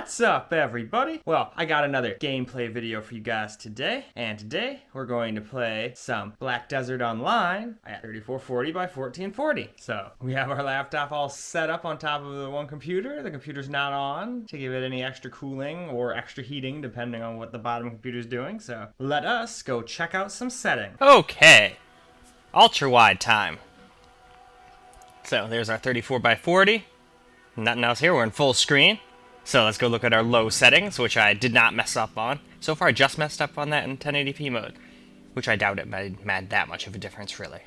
What's up, everybody? Well, I got another gameplay video for you guys today, and today we're going to play some Black Desert Online at 3440 by 1440. So we have our laptop all set up on top of the one computer. The computer's not on to give it any extra cooling or extra heating, depending on what the bottom computer's doing. So let us go check out some settings. Okay, ultra wide time. So there's our 34 by 40. Nothing else here. We're in full screen. So let's go look at our low settings, which I did not mess up on. So far, I just messed up on that in 1080p mode, which I doubt it made that much of a difference, really.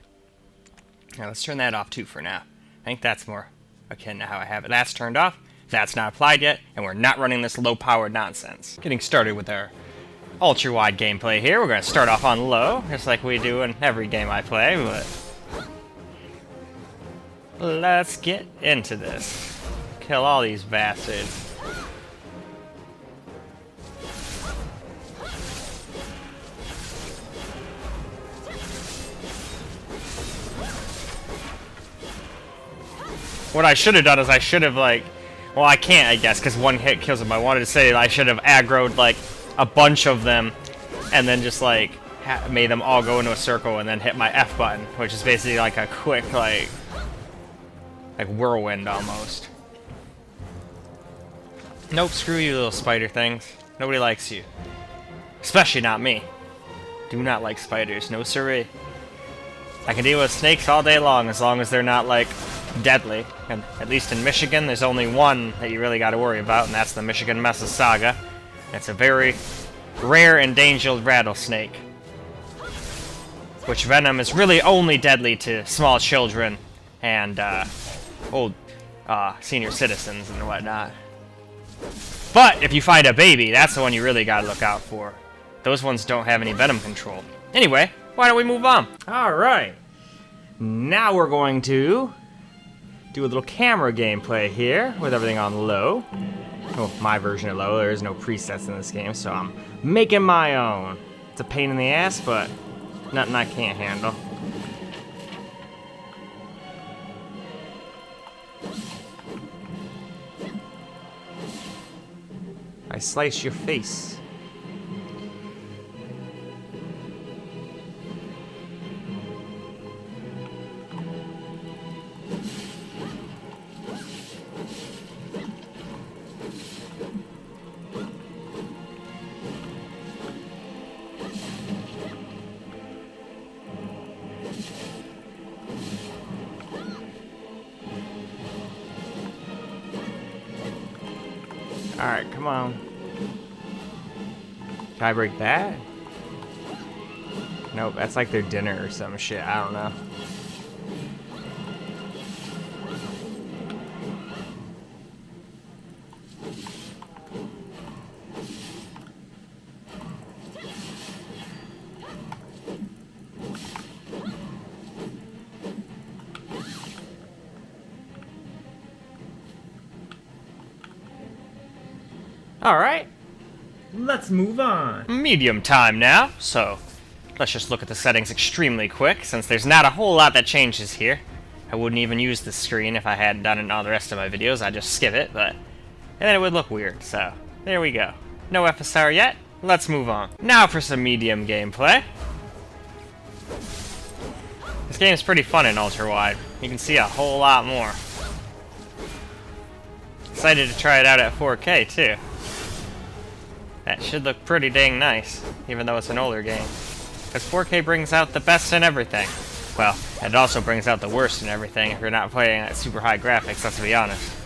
Now let's turn that off too for now. I think that's more akin to how I have it. That's turned off. That's not applied yet, and we're not running this low-powered nonsense. Getting started with our ultra-wide gameplay here. We're going to start off on low, just like we do in every game I play, but let's get into this. Kill all these bastards. What I should have done is I should have, like, well, I can't, I guess, because one hit kills them. I wanted to say that I should have aggroed, like, a bunch of them, and then just, like, made them all go into a circle, and then hit my F button, which is basically like a quick, like whirlwind, almost. Nope, screw you, little spider things. Nobody likes you. Especially not me. Do not like spiders, no siree. I can deal with snakes all day long, as they're not, like, deadly. And at least in Michigan, there's only one that you really got to worry about, and that's the Michigan Messasaga. It's a very rare endangered rattlesnake, which venom is really only deadly to small children and old senior citizens and whatnot. But if you find a baby, that's the one you really got to look out for. Those ones don't have any venom control. Anyway, why don't we move on? All right. Now we're going to do a little camera gameplay here with everything on low. Well, my version of low. There is no presets in this game, so I'm making my own. It's a pain in the ass, but nothing I can't handle. I slice your face. Alright, come on. Can I break that? Nope, that's like their dinner or some shit. I don't know. Alright, let's move on. Medium time now, so let's just look at the settings extremely quick, since there's not a whole lot that changes here. I wouldn't even use the screen if I hadn't done it in all the rest of my videos. I'd just skip it, and then it would look weird, so there we go. No FSR yet, let's move on. Now for some medium gameplay. This game's pretty fun in ultra-wide. You can see a whole lot more. Excited to try it out at 4K, too. That should look pretty dang nice, even though it's an older game. Because 4K brings out the best in everything. Well, it also brings out the worst in everything if you're not playing at super high graphics, let's be honest.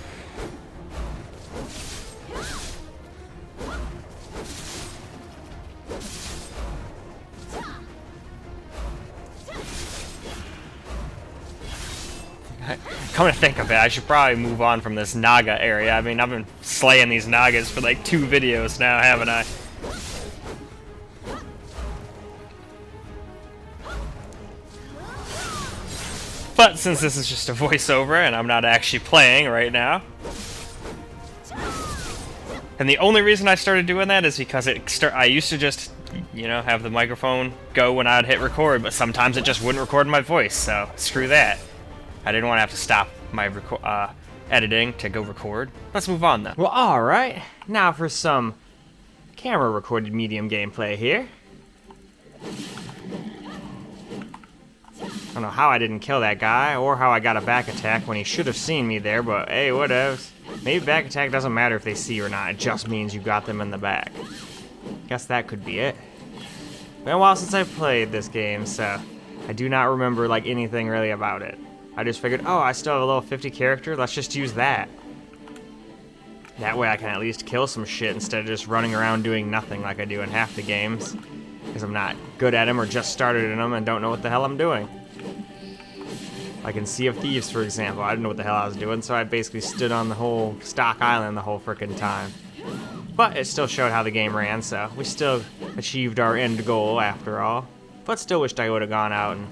Come to think of it, I should probably move on from this Naga area. I mean, I've been slaying these Nagas for like 2 videos now, haven't I? But since this is just a voiceover and I'm not actually playing right now, and the only reason I started doing that is because I used to just, you know, have the microphone go when I'd hit record, but sometimes it just wouldn't record my voice, so screw that. I didn't want to have to stop my editing to go record. Let's move on though. Well, alright. Now for some camera recorded medium gameplay here. I don't know how I didn't kill that guy, or how I got a back attack when he should have seen me there, but hey, whatevs. Maybe back attack doesn't matter if they see you or not, it just means you got them in the back. Guess that could be it. Been a while since I played this game, so I do not remember like anything really about it. I just figured, oh, I still have a level 50 character, let's just use that. That way I can at least kill some shit instead of just running around doing nothing like I do in half the games. Because I'm not good at them or just started in them and don't know what the hell I'm doing. Like in Sea of Thieves, for example, I didn't know what the hell I was doing, so I basically stood on the whole stock island the whole frickin' time. But it still showed how the game ran, so we still achieved our end goal after all. But still wished I would have gone out and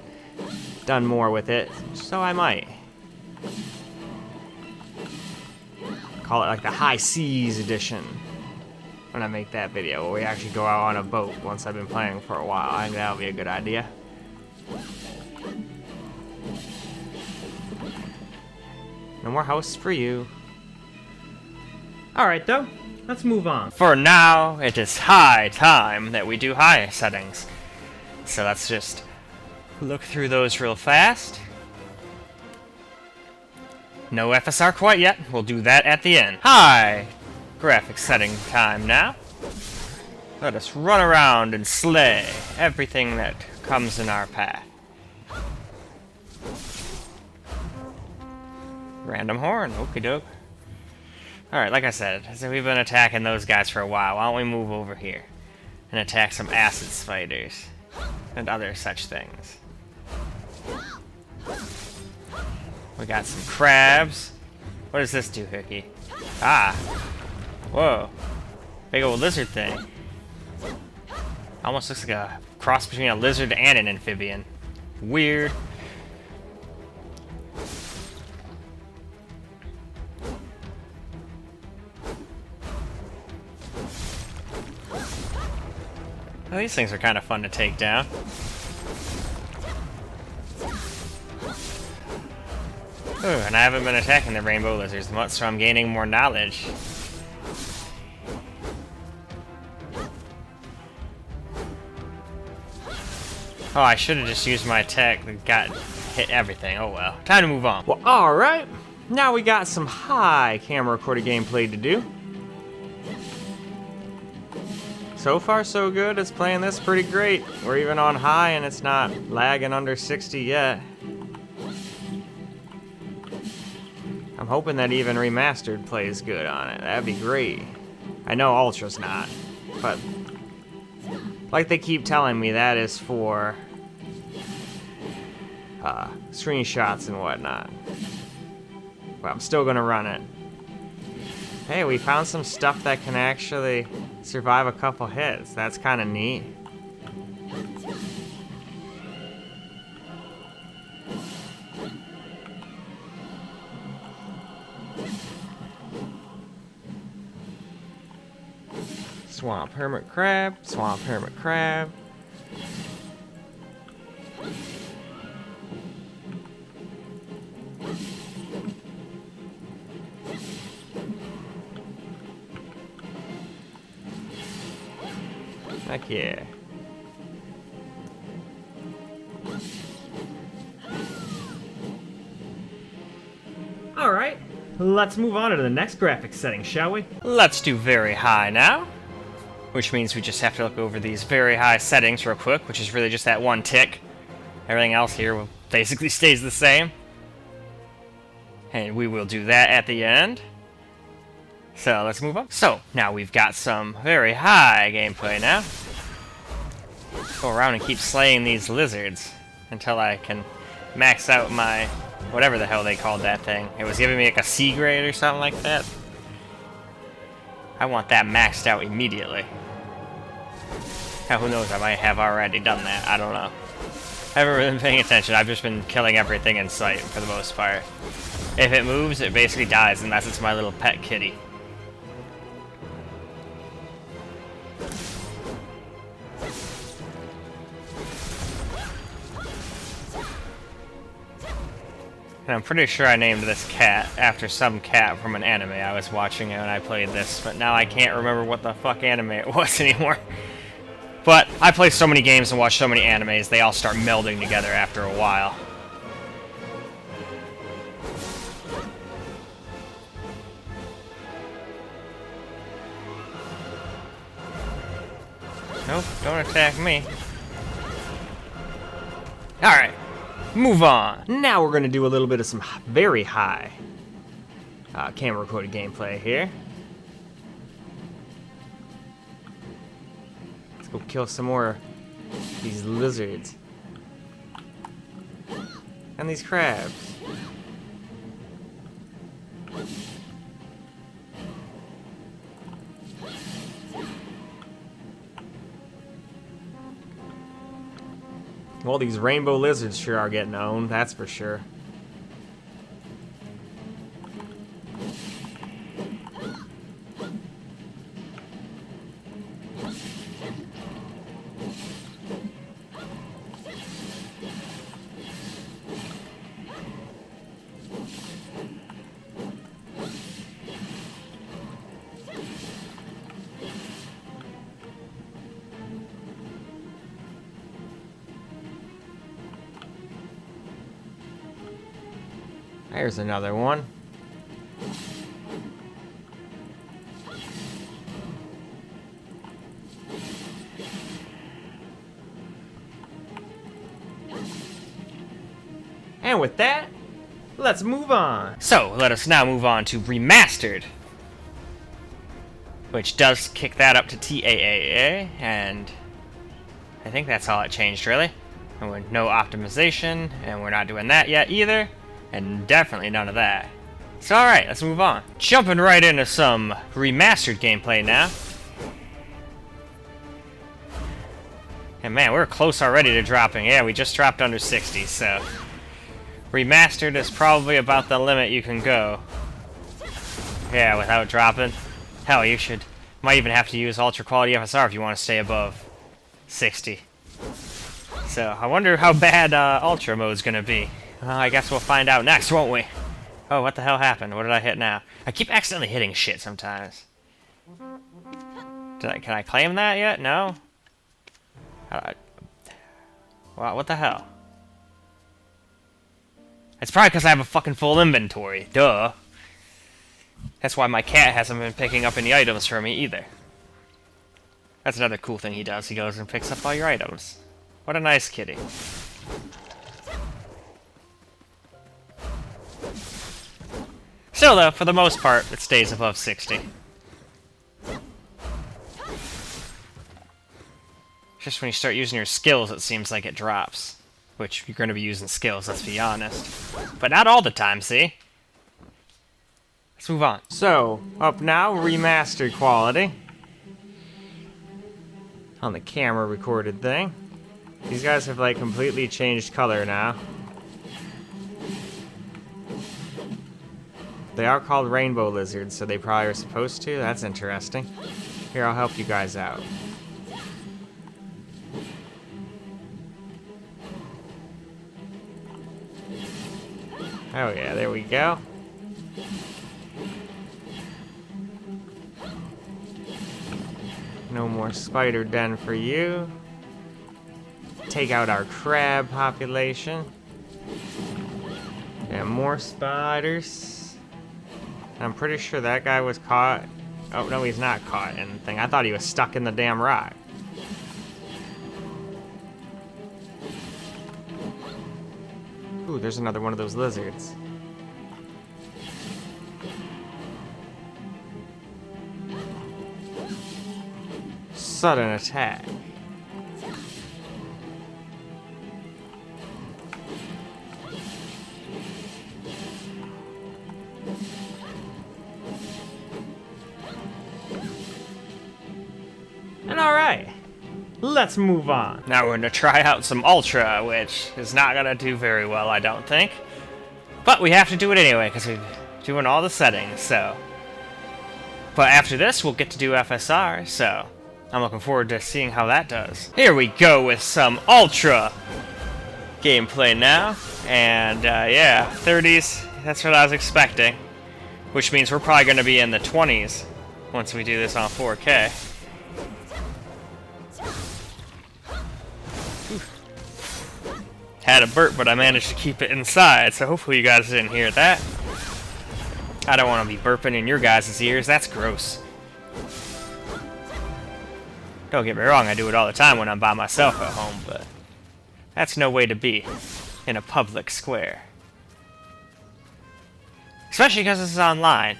done more with it, so I might. Call it like the High Seas edition when I make that video, where we actually go out on a boat once I've been playing for a while. I think that'll be a good idea. No more houses for you. Alright though, let's move on. For now, it is high time that we do high settings. So let's just look through those real fast. No FSR quite yet, we'll do that at the end. High graphics setting time now. Let us run around and slay everything that comes in our path. Random horn, okie doke. Alright, like I said, so we've been attacking those guys for a while. Why don't we move over here and attack some acid spiders and other such things. We got some crabs. What does this do, Hickey? Ah. Whoa. Big old lizard thing. Almost looks like a cross between a lizard and an amphibian. Weird. Well, these things are kind of fun to take down. Ooh, and I haven't been attacking the rainbow lizards much, so I'm gaining more knowledge. Oh, I should have just used my attack that got hit everything. Oh well. Time to move on. Well, alright. Now we got some high camera recorded gameplay to do. So far so good, it's playing this pretty great. We're even on high and it's not lagging under 60 yet. I'm hoping that even Remastered plays good on it. That'd be great. I know Ultra's not, but like they keep telling me, that is for screenshots and whatnot. But I'm still gonna run it. Hey, we found some stuff that can actually survive a couple hits. That's kind of neat. Swamp hermit crab, swamp hermit crab. Heck yeah. Alright, let's move on to the next graphics setting, shall we? Let's do very high now. Which means we just have to look over these very high settings real quick, which is really just that one tick. Everything else here basically stays the same. And we will do that at the end. So let's move on. So now we've got some very high gameplay now. Go around and keep slaying these lizards until I can max out my whatever the hell they called that thing. It was giving me like a C grade or something like that. I want that maxed out immediately. Now, who knows, I might have already done that. I don't know. I haven't really been paying attention. I've just been killing everything in sight for the most part. If it moves, it basically dies unless it's my little pet kitty. And I'm pretty sure I named this cat after some cat from an anime I was watching when I played this, but now I can't remember what the fuck anime it was anymore. But I play so many games and watch so many animes, they all start melding together after a while. Nope, don't attack me. Alright, move on. Now we're going to do a little bit of some very high camera recorded gameplay here. Let's go kill some more of these lizards. And these crabs. Well, these rainbow lizards sure are getting owned, that's for sure. There's another one. And with that, let's move on. So, let us now move on to Remastered, which does kick that up to TAAA, and I think that's all it changed, really. And with no optimization, and we're not doing that yet either. And definitely none of that. So alright, let's move on. Jumping right into some remastered gameplay now. And man, we're close already to dropping. Yeah, we just dropped under 60, so... Remastered is probably about the limit you can go. Yeah, without dropping. Hell, you should... Might even have to use ultra quality FSR if you want to stay above 60. So, I wonder how bad ultra mode's gonna be. Well, I guess we'll find out next, won't we? Oh, what the hell happened? What did I hit now? I keep accidentally hitting shit sometimes. Can I claim that yet? No? Wow, what the hell? It's probably because I have a fucking full inventory. Duh. That's why my cat hasn't been picking up any items for me either. That's another cool thing he does. He goes and picks up all your items. What a nice kitty. Still, though, for the most part, it stays above 60. Just when you start using your skills, it seems like it drops. Which, you're going to be using skills, let's be honest. But not all the time, see? Let's move on. So, up now, remastered quality. On the camera recorded thing. These guys have, like, completely changed color now. They are called rainbow lizards, so they probably are supposed to. That's interesting. Here, I'll help you guys out. Oh yeah, there we go. No more spider den for you. Take out our crab population. And more spiders. I'm pretty sure that guy was caught. Oh, no, he's not caught in the thing. I thought he was stuck in the damn rock. Ooh, there's another one of those lizards. Sudden attack. And alright, let's move on. Now we're going to try out some Ultra, which is not going to do very well, I don't think. But we have to do it anyway, because we're doing all the settings, so... But after this, we'll get to do FSR, so... I'm looking forward to seeing how that does. Here we go with some Ultra! gameplay now, and yeah, 30s, that's what I was expecting, which means we're probably going to be in the 20s once we do this on 4K. Had a burp, but I managed to keep it inside, so hopefully you guys didn't hear that. I don't want to be burping in your guys' ears, that's gross. Don't get me wrong, I do it all the time when I'm by myself at home, but that's no way to be in a public square. Especially because this is online.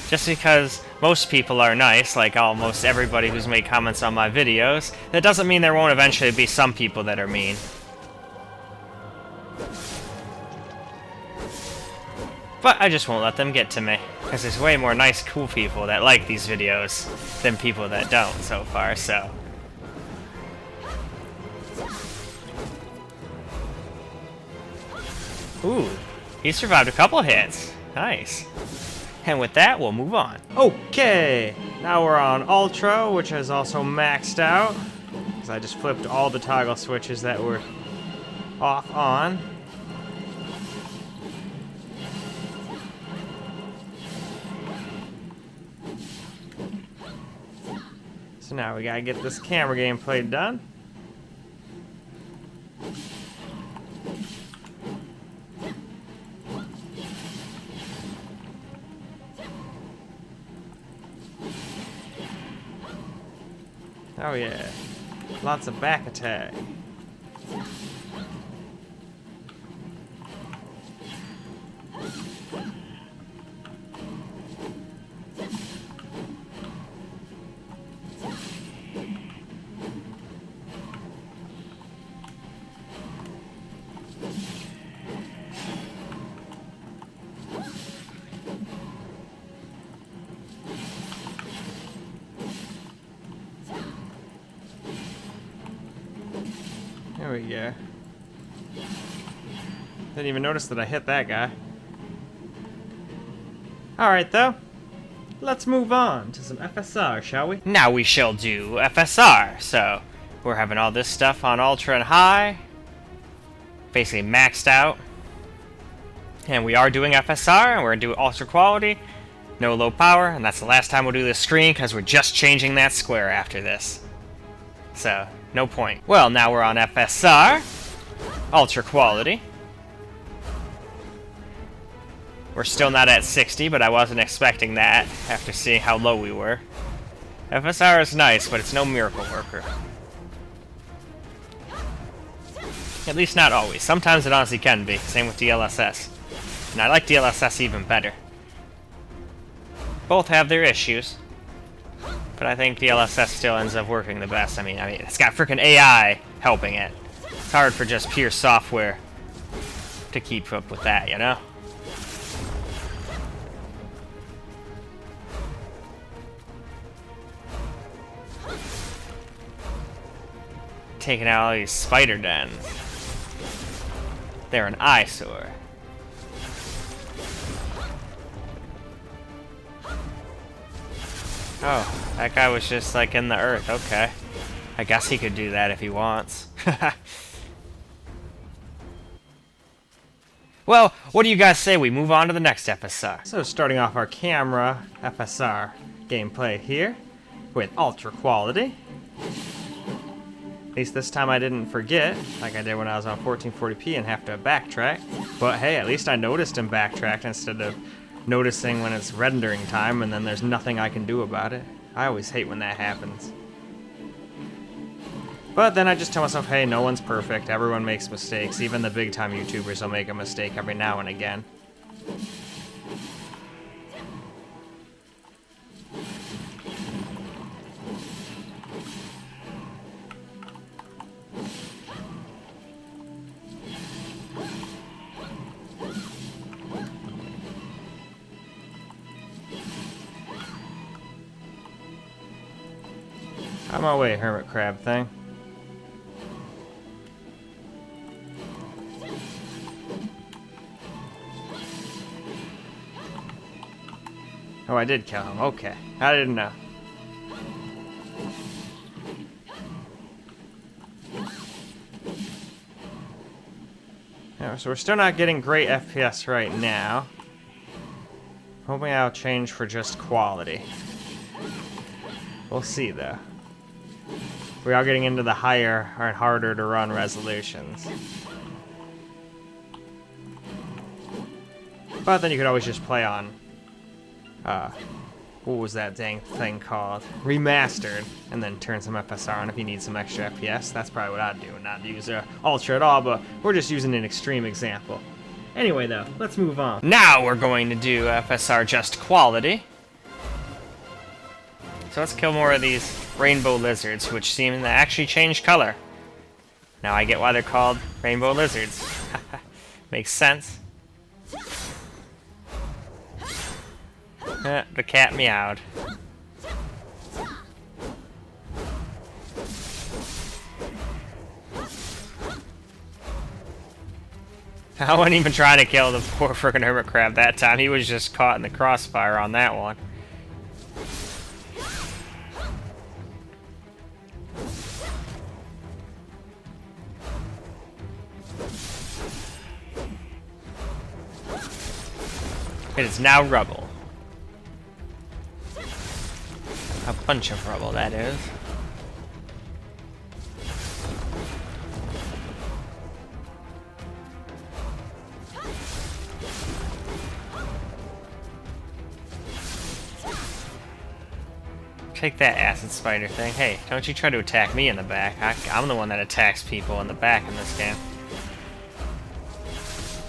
Just because most people are nice, like almost everybody who's made comments on my videos, that doesn't mean there won't eventually be some people that are mean. But I just won't let them get to me, because there's way more nice, cool people that like these videos than people that don't so far, so. Ooh, he survived a couple hits. Nice. And with that, we'll move on. Okay, now we're on Ultra, which is also maxed out, because I just flipped all the toggle switches that were off on. So now we gotta get this camera gameplay done. Oh yeah, lots of back attack. There we go. Didn't even notice that I hit that guy. Alright though, let's move on to some FSR, shall we? Now we shall do FSR. So, we're having all this stuff on Ultra and High. Basically maxed out. And we are doing FSR, and we're going to do Ultra Quality. No low power, and that's the last time we'll do this screen, because we're just changing that square after this. So, no point. Well, now we're on FSR. Ultra Quality. We're still not at 60, but I wasn't expecting that after seeing how low we were. FSR is nice, but it's no miracle worker. At least not always. Sometimes it honestly can be. Same with DLSS. And I like DLSS even better. Both have their issues. But I think DLSS still ends up working the best. I mean, it's got freaking AI helping it. It's hard for just pure software to keep up with that, you know? Taking out all these spider dens. They're an eyesore. Oh, that guy was just like in the earth. Okay. I guess he could do that if he wants. Well, what do you guys say we move on to the next FSR? So starting off our camera FSR gameplay here with Ultra Quality. At least this time I didn't forget, like I did when I was on 1440p and have to backtrack. But hey, at least I noticed and backtracked instead of noticing when it's rendering time and then there's nothing I can do about it. I always hate when that happens. But then I just tell myself, hey, no one's perfect, everyone makes mistakes, even the big time YouTubers will make a mistake every now and again. Out of my way, hermit crab thing. Oh, I did kill him. Okay. I didn't know. So we're still not getting great FPS right now. Hoping I'll change for just quality. We'll see though. We are getting into the higher and harder to run resolutions. But then you could always just play on, what was that dang thing called? Remastered, and then turn some FSR on if you need some extra FPS. That's probably what I'd do, and not use Ultra at all, but we're just using an extreme example. Anyway though, let's move on. Now we're going to do FSR just quality. So let's kill more of these rainbow lizards, which seem to actually change color. Now I get why they're called rainbow lizards. Makes sense. The cat meowed. I wasn't even trying to kill the poor frickin' hermit crab that time. He was just caught in the crossfire on that one. It is now rubble. A bunch of rubble, that is. Take that, acid spider thing. Hey, don't you try to attack me in the back. I'm the one that attacks people in the back in this game.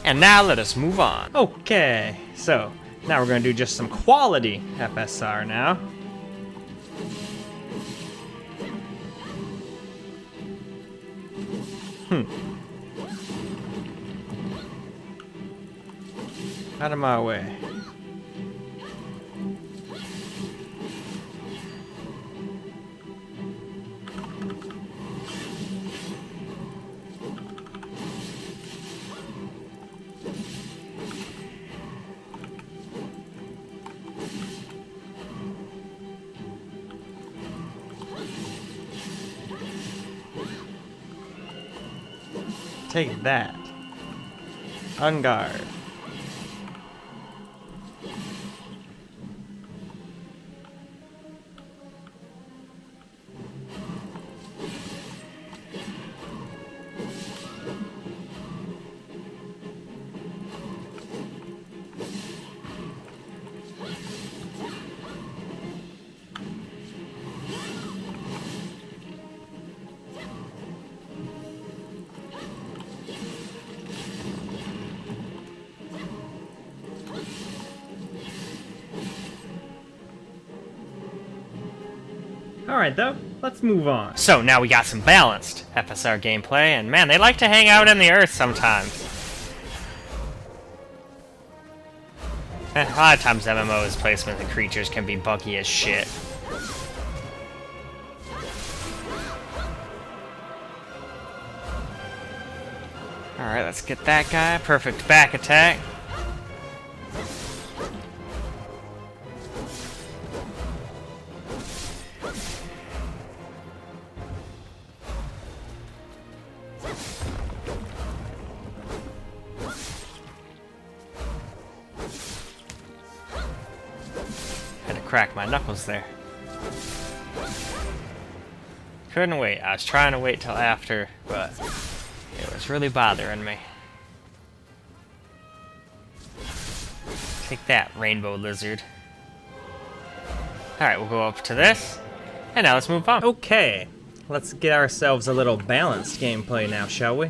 And now let us move on. Okay, so now we're going to do just some quality FSR now. Out of my way. Take that. On guard. Alright though, let's move on. So now we got some balanced FSR gameplay, and man, they like to hang out in the earth sometimes. A lot of times MMO's placement of creatures can be buggy as shit. Alright, let's get that guy. Perfect back attack. Crack my knuckles there. Couldn't wait. I was trying to wait till after, but it was really bothering me. Take that, rainbow lizard. Alright, we'll go up to this. And now let's move on. Okay, let's get ourselves a little balanced gameplay now, shall we?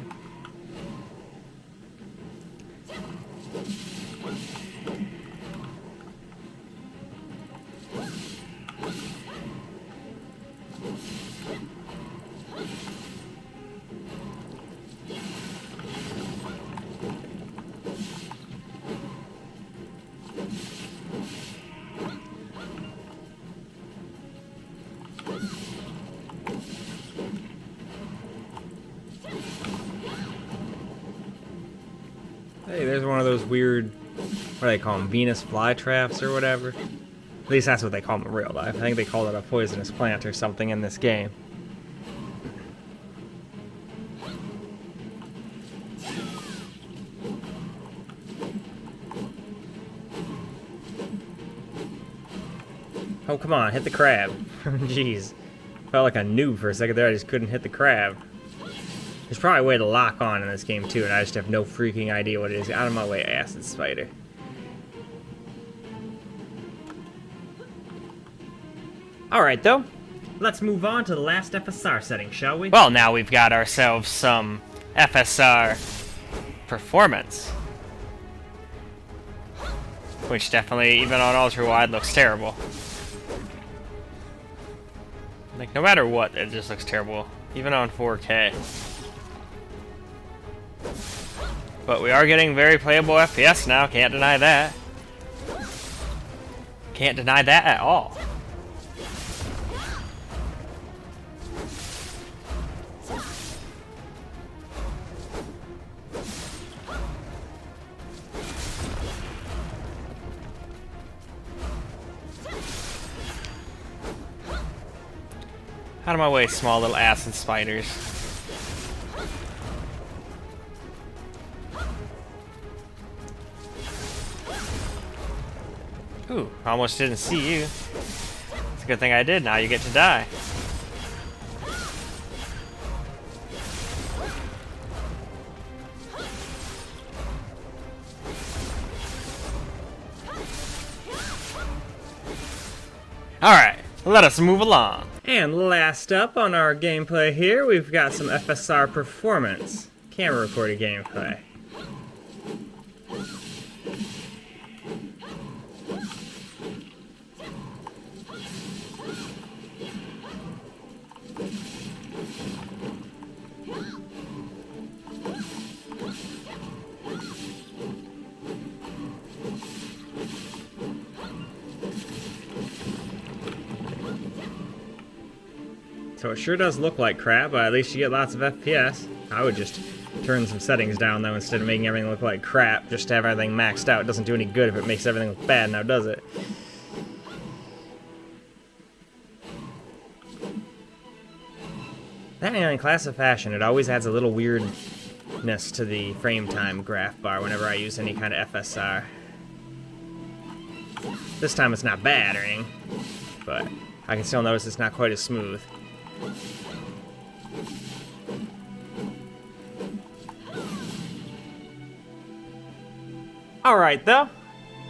Hey, there's one of those weird, what do they call them, Venus flytraps or whatever? At least that's what they call them in real life. I think they call it a poisonous plant or something in this game. come on, hit the crab. Jeez. Felt like a noob for a second there, I just couldn't hit the crab. There's probably a way to lock on in this game too, and I just have no freaking idea what it is. Out of my way, acid spider. Alright though, let's move on to the last FSR setting, shall we? Well, now we've got ourselves some FSR performance. Which definitely, even on ultra-wide, looks terrible. Like, no matter what, it just looks terrible. Even on 4K. But we are getting very playable FPS now, can't deny that. Can't deny that at all. Out of my way, small little acid spiders. Ooh, almost didn't see you. It's a good thing I did, now you get to die. Alright, let us move along. And last up on our gameplay here, we've got some FSR performance. Camera recorded gameplay. So it sure does look like crap, but at least you get lots of FPS. I would just turn some settings down though instead of making everything look like crap just to have everything maxed out. It doesn't do any good if it makes everything look bad now, does it? That in classic fashion, it always adds a little weirdness to the frame time graph bar whenever I use any kind of FSR. This time it's not bad or anything, but I can still notice it's not quite as smooth. Alright though,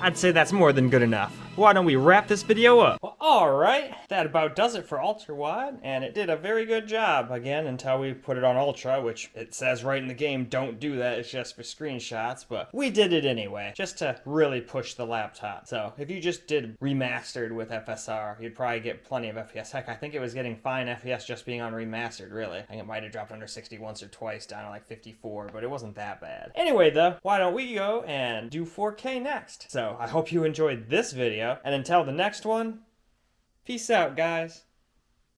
I'd say that's more than good enough. Why don't we wrap this video up? Well, alright, that about does it for ultra wide, and it did a very good job again until we put it on ultra, which it says right in the game, don't do that, it's just for screenshots, but we did it anyway, just to really push the laptop. So if you just did remastered with FSR, you'd probably get plenty of FPS. Heck, I think it was getting fine FPS just being on remastered, really. I think it might have dropped under 60 once or twice, down to like 54, but it wasn't that bad. Anyway though, why don't we go and do 4K next? So I hope you enjoyed this video, and until the next one, peace out, guys.